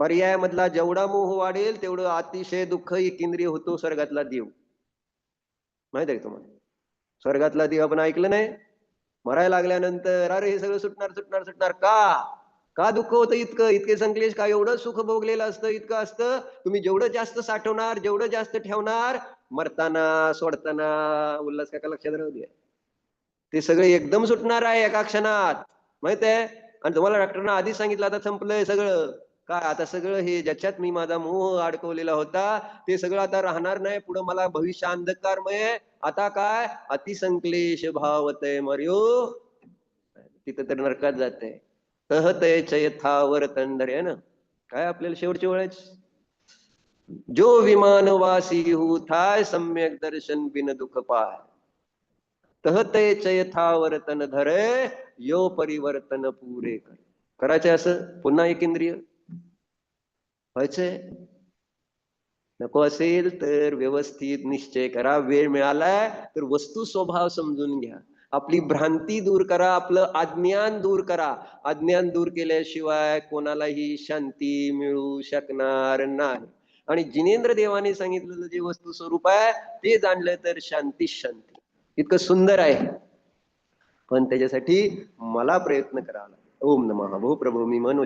पर्यायामधला जेवढा मोह वाढेल तेवढं अतिशय दुःख एकेंद्रिय होतो स्वर्गातला देव. माहित आहे तुम्हाला? स्वर्गातला देव आपण ऐकलं नाही? मरायला लागल्यानंतर अरे हे सगळं सुटणार सुटणार सुटणार का? का दुःख होतं इतकं? इतके संकलेश का? एवढं सुख भोगलेलं असतं, इतकं असतं. तुम्ही जेवढं जास्त साठवणार, जेवढं जास्त ठेवणार, मरताना, सोडताना उल्हास काका लक्षात राहू द्या. ते सगळे एकदम सुटणार आहे एका क्षणात. माहित आहे? आणि तुम्हाला डॉक्टरना आधीच सांगितलं आता संपलंय सगळं. काय आता सगळं हे ज्याच्यात मी माझा मोह अडकवलेला होता, ते सगळं आता राहणार नाही. पुढं मला भविष्य अंधकारमय. आता काय? अतिसंक्लेश भावतय मर्यो. तिथं तर नरकात जाते. कहतय चयथावर तंडरे आहे ना. काय आपल्याला शेवटची वेळेस जो विमानवासी हू थाय सम्यक दर्शन बिन दुख पाय. कहते चयथावर तन धरे यो परिवर्तन पुरे कर. करायचंय असं पुन्हा एकेंद्रिय व्हायचंय. नको असेल तर व्यवस्थित निश्चय करा. वेळ मिळालाय तर वस्तू स्वभाव समजून घ्या. आपली भ्रांती दूर करा, आपलं अज्ञान दूर करा. अज्ञान दूर केल्याशिवाय कोणालाही शांती मिळू शकणार नाही. आणि जिनेंद्र देवाने सांगितलेलं जे वस्तू स्वरूप आहे ते जाणलं तर शांती शांती. इतकं सुंदर आहे. पण त्याच्यासाठी मला प्रयत्न करावा लागेल. ओम नमः. प्रभू मी मन